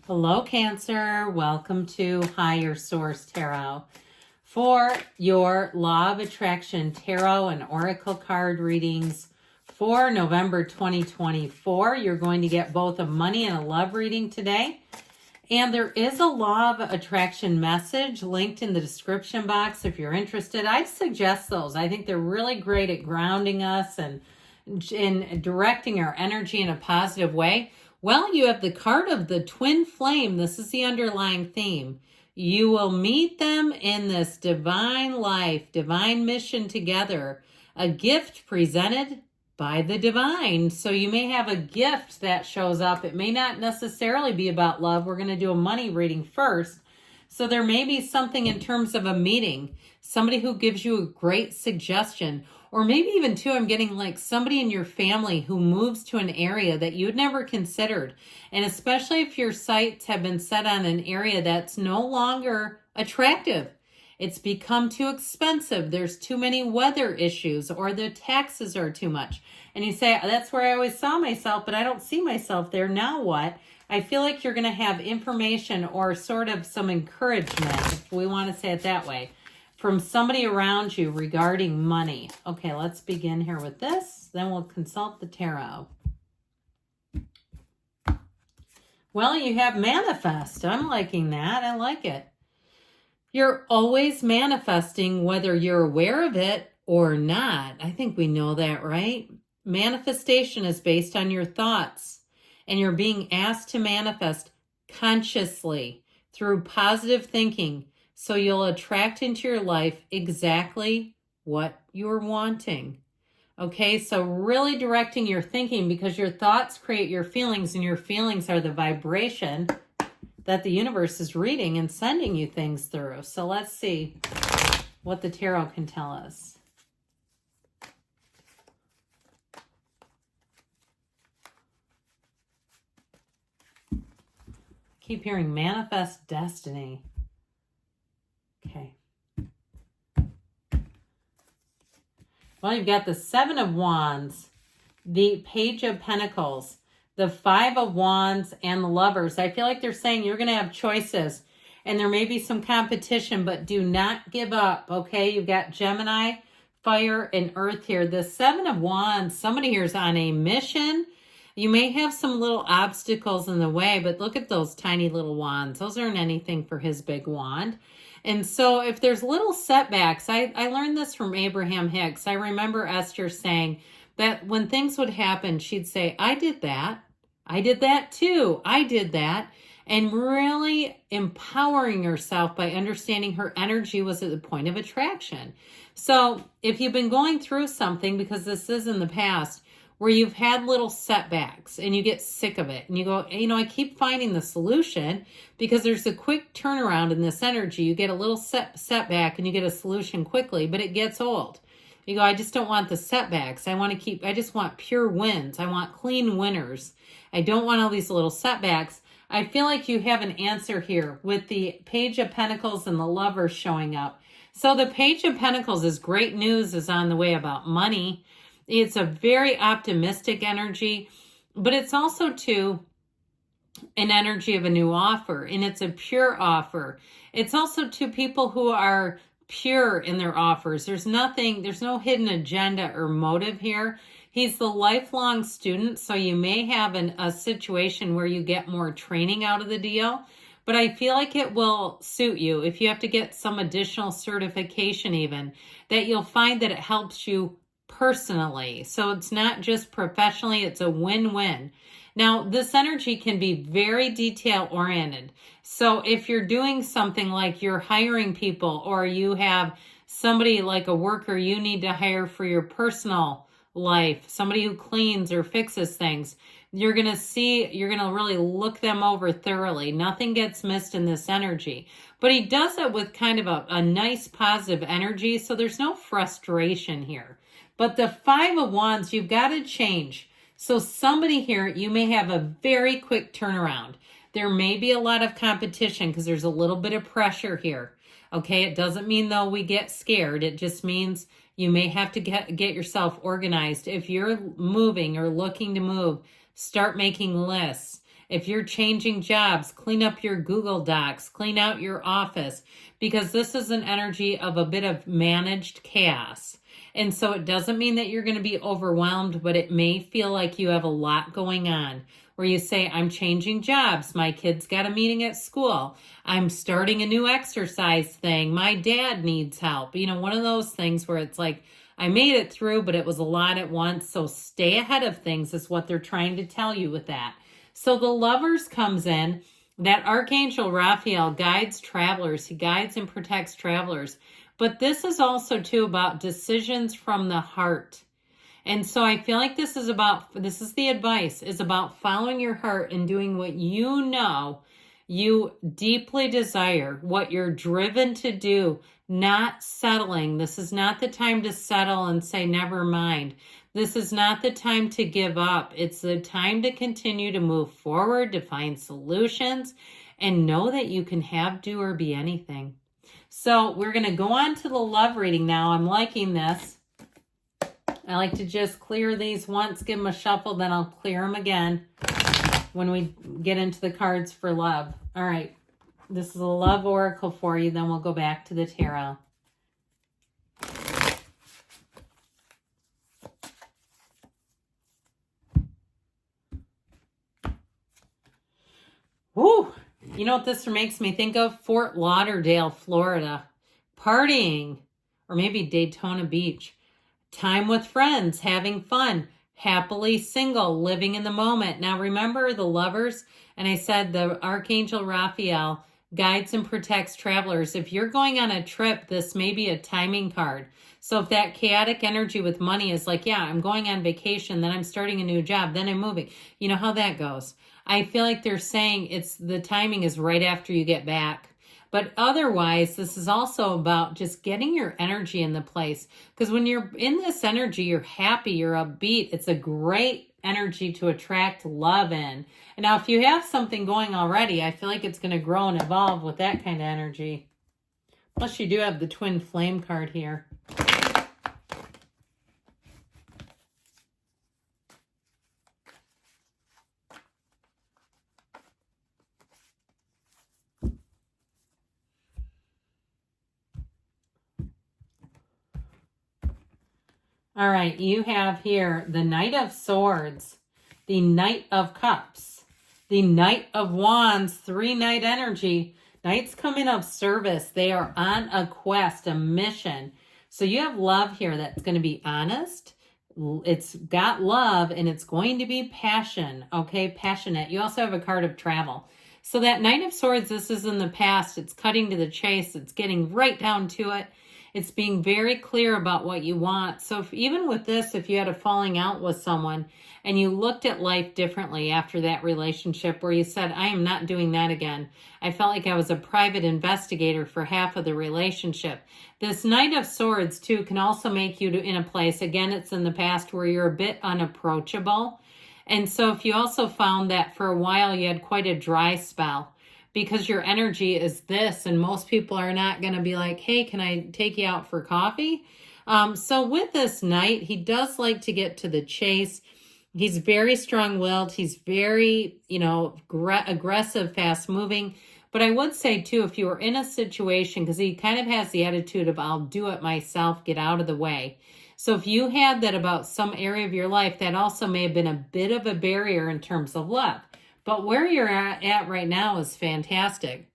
Hello, Cancer. Welcome to Higher Source Tarot. For your Law of Attraction Tarot and Oracle card readings for November 2024, you're going to get both a money and a love reading today. And there is a Law of Attraction message linked in the description box if you're interested. I suggest those. I think they're really great at grounding us and in directing our energy in a positive way. Well, you have the card of the twin flame. This is the underlying theme. You will meet them in this divine life, divine mission together, a gift presented by the divine. So you may have a gift that shows up. It may not necessarily be about love. We're going to do a money reading first. So there may be something in terms of a meeting, somebody who gives you a great suggestion, or maybe even too, I'm getting like somebody in your family who moves to an area that you'd never considered. And especially if your sights have been set on an area that's no longer attractive. It's become too expensive. There's too many weather issues, or the taxes are too much. And you say, that's where I always saw myself, but I don't see myself there. Now what? I feel like you're going to have information or sort of some encouragement, if we want to say it that way, from somebody around you regarding money. Okay, let's begin here with this. Then we'll consult the tarot. Well, you have manifest. I'm liking that. I like it. You're always manifesting whether you're aware of it or not. I think we know that, right? Manifestation is based on your thoughts, and you're being asked to manifest consciously through positive thinking, so you'll attract into your life exactly what you're wanting. Okay, so really directing your thinking, because your thoughts create your feelings, and your feelings are the vibration that the universe is reading and sending you things through. So let's see what the tarot can tell us. Keep hearing manifest destiny. Okay. Well, you've got the Seven of Wands, the Page of Pentacles, the Five of Wands, and the Lovers. I feel like they're saying you're going to have choices, and there may be some competition, but do not give up, okay? You've got Gemini, Fire, and Earth here. The Seven of Wands, somebody here is on a mission. You may have some little obstacles in the way, but look at those tiny little wands. Those aren't anything for his big wand. And so if there's little setbacks, I learned this from Abraham Hicks. I remember Esther saying that when things would happen, she'd say, I did that. I did that too. I did that. And really empowering herself by understanding her energy was at the point of attraction. So if you've been going through something, because this is in the past, where you've had little setbacks and you get sick of it and you go, I keep finding the solution, because there's a quick turnaround in this energy. You get a little setback and you get a solution quickly, but it gets old. You go, I just don't want the setbacks. I just want pure wins. I want clean winners. I don't want all these little setbacks. I feel like you have an answer here with the Page of Pentacles and the Lovers showing up. So the Page of Pentacles is great news is on the way about money. It's a very optimistic energy, but it's also too an energy of a new offer, and it's a pure offer. It's also to people who are pure in their offers. There's no hidden agenda or motive here. He's the lifelong student, so you may have a situation where you get more training out of the deal, but I feel like it will suit you. If you have to get some additional certification even, that you'll find that it helps you personally. So it's not just professionally, it's a win-win. Now, this energy can be very detail-oriented. So if you're doing something like you're hiring people, or you have somebody like a worker you need to hire for your personal life, somebody who cleans or fixes things, you're going to really look them over thoroughly. Nothing gets missed in this energy. But he does it with kind of a nice positive energy, so there's no frustration here. But the Five of Wands, you've got to change. So somebody here, you may have a very quick turnaround. There may be a lot of competition because there's a little bit of pressure here. Okay, it doesn't mean though we get scared. It just means you may have to get yourself organized. If you're moving or looking to move, start making lists. If you're changing jobs, clean up your Google Docs, clean out your office, because this is an energy of a bit of managed chaos. And so it doesn't mean that you're going to be overwhelmed, but it may feel like you have a lot going on, where you say, I'm changing jobs. My kid's got a meeting at school. I'm starting a new exercise thing. My dad needs help. You know, one of those things where it's like, I made it through, but it was a lot at once. So stay ahead of things is what they're trying to tell you with that. So the Lovers comes in. That Archangel Raphael guides travelers. He guides and protects travelers. But this is also too about decisions from the heart. And so I feel like this is the advice, is about following your heart and doing what you know you deeply desire, what you're driven to do, not settling. This is not the time to settle and say, never mind. This is not the time to give up. It's the time to continue to move forward, to find solutions, and know that you can have, do, or be anything. So we're going to go on to the love reading now. I'm liking this. I like to just clear these once, give them a shuffle, then I'll clear them again when we get into the cards for love. All right. This is a love oracle for you. Then we'll go back to the tarot. Woo! You know what this makes me think of? Fort Lauderdale, Florida. Partying. Or maybe Daytona Beach. Time with friends, having fun, happily single, living in the moment. Now remember the Lovers, and I said the Archangel Raphael guides and protects travelers. If you're going on a trip, this may be a timing card. So if that chaotic energy with money is like, yeah, I'm going on vacation, then I'm starting a new job, then I'm moving. You know how that goes. I feel like they're saying the timing is right after you get back. But otherwise, this is also about just getting your energy in the place. Because when you're in this energy, you're happy, you're upbeat. It's a great energy to attract love in. And now if you have something going already, I feel like it's going to grow and evolve with that kind of energy. Plus you do have the Twin Flame card here. All right, you have here the Knight of Swords, the Knight of Cups, the Knight of Wands, 3-Knight energy. Knights come in of service. They are on a quest, a mission. So you have love here that's going to be honest. It's got love and it's going to be passion, okay? Passionate. You also have a card of travel. So that Knight of Swords, this is in the past. It's cutting to the chase. It's getting right down to it. It's being very clear about what you want. So even with this, if you had a falling out with someone and you looked at life differently after that relationship where you said, I am not doing that again. I felt like I was a private investigator for half of the relationship. This Knight of Swords, too, can also make you in a place, again, it's in the past, where you're a bit unapproachable. And so if you also found that for a while you had quite a dry spell, because your energy is this, and most people are not going to be like, hey, can I take you out for coffee? So with this Knight, he does like to get to the chase. He's very strong-willed. He's very, aggressive, fast-moving. But I would say, too, if you were in a situation, because he kind of has the attitude of, I'll do it myself, get out of the way. So if you had that about some area of your life, that also may have been a bit of a barrier in terms of love. But where you're at right now is fantastic.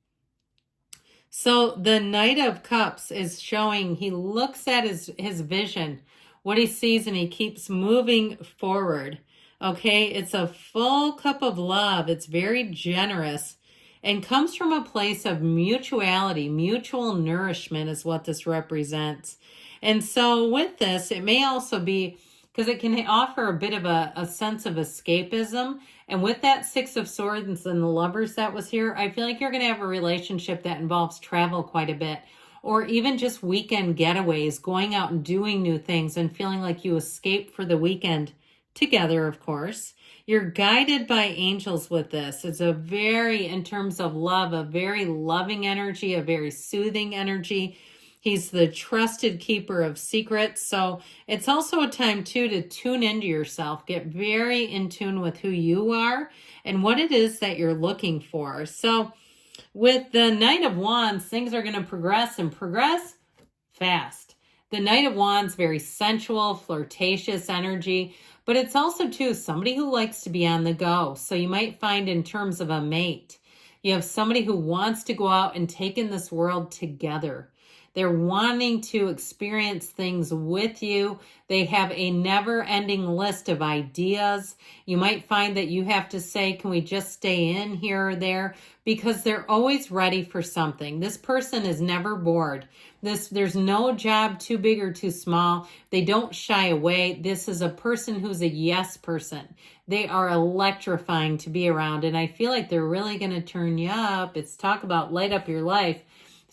So the Knight of Cups is showing he looks at his vision, what he sees, and he keeps moving forward. Okay, it's a full cup of love. It's very generous and comes from a place of mutuality. Mutual nourishment is what this represents. And so with this, it may also be, because it can offer a bit of a sense of escapism. And with that Six of Swords and the Lovers that was here, I feel like you're going to have a relationship that involves travel quite a bit. Or even just weekend getaways, going out and doing new things and feeling like you escape for the weekend together, of course. You're guided by angels with this. It's a very, in terms of love, a very loving energy, a very soothing energy. He's the trusted keeper of secrets. So it's also a time too to tune into yourself, get very in tune with who you are and what it is that you're looking for. So with the Knight of Wands, things are going to progress and progress fast. The Knight of Wands, very sensual, flirtatious energy, but it's also too somebody who likes to be on the go. So you might find in terms of a mate, you have somebody who wants to go out and take in this world together. They're wanting to experience things with you. They have a never-ending list of ideas. You might find that you have to say, can we just stay in here or there? Because they're always ready for something. This person is never bored. There's no job too big or too small. They don't shy away. This is a person who's a yes person. They are electrifying to be around, and I feel like they're really going to turn you up. It's talk about light up your life.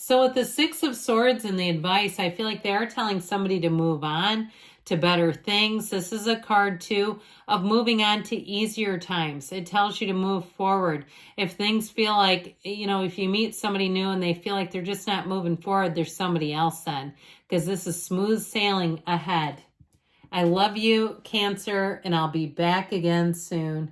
So with the Six of Swords and the advice, I feel like they are telling somebody to move on to better things. This is a card too of moving on to easier times. It tells you to move forward. If things feel like, if you meet somebody new and they feel like they're just not moving forward, there's somebody else then, because this is smooth sailing ahead. I love you, Cancer, and I'll be back again soon.